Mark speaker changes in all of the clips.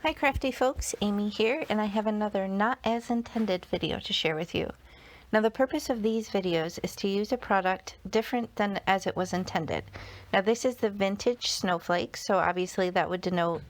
Speaker 1: Hi crafty folks, Amy here, and I have another not as intended video to share with you. Now the purpose of these videos is to use a product different than as it was intended. Now this is the vintage Snowflake, so obviously that would denote,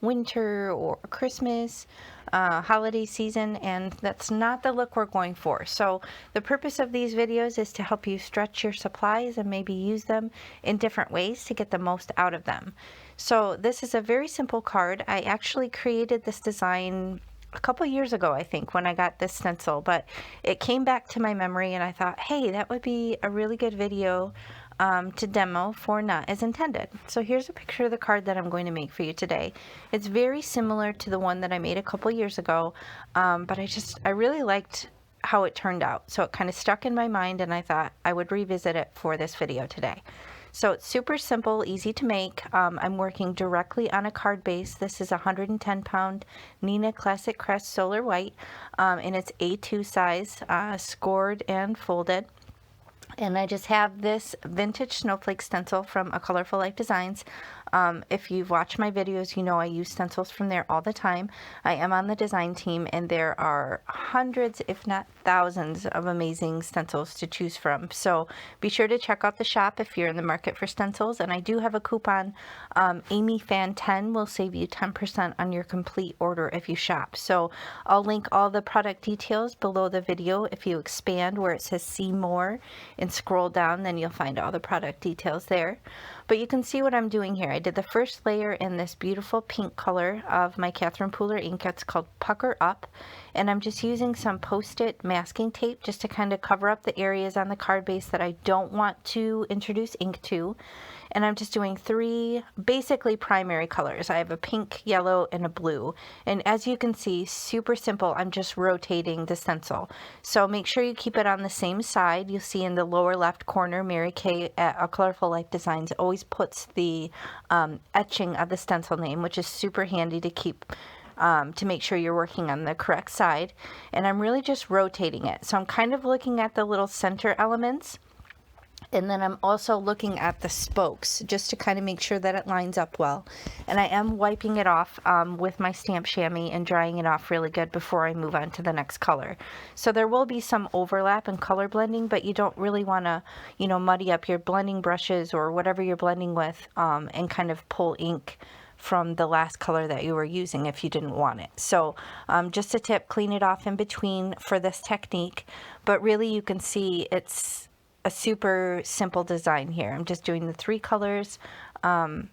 Speaker 1: winter or Christmas, holiday season, and that's not the look we're going for. So the purpose of these videos is to help you stretch your supplies and maybe use them in different ways to get the most out of them. So this is a very simple card. I actually created this design a couple years ago, I think, when I got this stencil, but it came back to my memory and I thought, hey, that would be a really good video to demo for Not As Intended. So here's a picture of the card that I'm going to make for you today. It's very similar to the one that I made a couple years ago, but I really liked how it turned out. So it kind of stuck in my mind and I thought I would revisit it for this video today. So it's super simple, easy to make. I'm working directly on a card base. This is a 110-pound Neenah Classic Crest Solar White, and it's A2 size, scored and folded. And I just have this vintage snowflake stencil from A Colorful Life Designs. If you've watched my videos, you know I use stencils from there all the time. I am on the design team, and there are hundreds, if not thousands, of amazing stencils to choose from. So be sure to check out the shop if you're in the market for stencils. And I do have a coupon. AmyFan10 will save you 10% on your complete order if you shop. So I'll link all the product details below the video. If you expand where it says see more and scroll down, then you'll find all the product details there. But you can see what I'm doing here. I did the first layer in this beautiful pink color of my Catherine Pooler ink. It's called Pucker Up. And I'm just using some Post-it masking tape just to kind of cover up the areas on the card base that I don't want to introduce ink to. And I'm just doing three basically primary colors. I have a pink, yellow, and a blue. And as you can see, super simple. I'm just rotating the stencil. So make sure you keep it on the same side. You'll see in the lower left corner, Mary Kay at A Colorful Life Designs always puts the etching of the stencil name, which is super handy to keep to make sure you're working on the correct side. And I'm really just rotating it. So I'm kind of looking at the little center elements. And then I'm also looking at the spokes just to kind of make sure that it lines up well. And I am wiping it off with my stamp chamois and drying it off really good before I move on to the next color. So there will be some overlap in color blending, but you don't really want to, muddy up your blending brushes or whatever you're blending with and kind of pull ink from the last color that you were using if you didn't want it. So just a tip, clean it off in between for this technique. But really you can see it's a super simple design here. I'm just doing the three colors and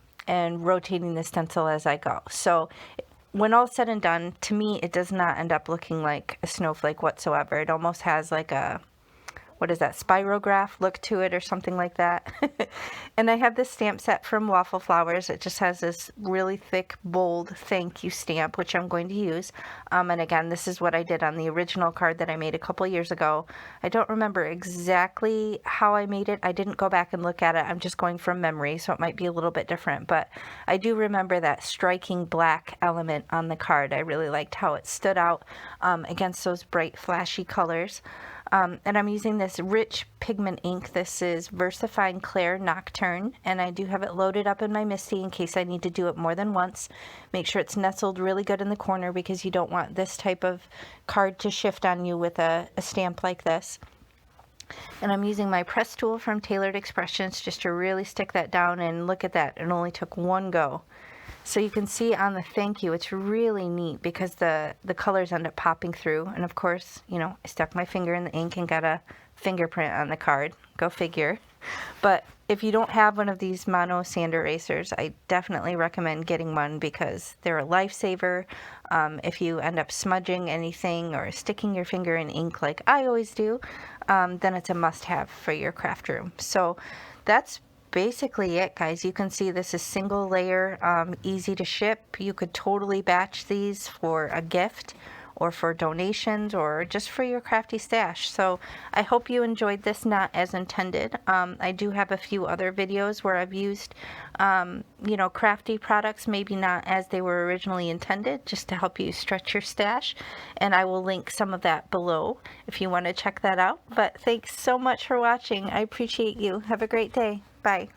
Speaker 1: rotating the stencil as I go. So when all said and done, to me, it does not end up looking like a snowflake whatsoever. It almost has like a, what is that, spirograph look to it or something like that. And I have this stamp set from Waffle Flowers. It just has this really thick, bold thank you stamp, which I'm going to use. And again, this is what I did on the original card that I made a couple years ago. I don't remember exactly how I made it. I didn't go back and look at it. I'm just going from memory, so it might be a little bit different. But I do remember that striking black element on the card. I really liked how it stood out against those bright, flashy colors. And I'm using this rich pigment ink. This is VersaFine Clair Nocturne, and I do have it loaded up in my MISTI in case I need to do it more than once. Make sure it's nestled really good in the corner because you don't want this type of card to shift on you with a stamp like this. And I'm using my press tool from Tailored Expressions just to really stick that down, and look at that, it only took one go. So you can see on the thank you, it's really neat because the colors end up popping through. And of course, I stuck my finger in the ink and got a fingerprint on the card. Go figure. But if you don't have one of these mono sand erasers, I definitely recommend getting one because they're a lifesaver. If you end up smudging anything or sticking your finger in ink like I always do, then it's a must-have for your craft room. So that's basically it, guys. You can see this is single layer, easy to ship. You could totally batch these for a gift or for donations or just for your crafty stash. So I hope you enjoyed this Not As Intended. I do have a few other videos where I've used crafty products, maybe not as they were originally intended, just to help you stretch your stash, and I will link some of that below if you want to check that out. But thanks so much for watching. I appreciate you. Have a great day. Bye.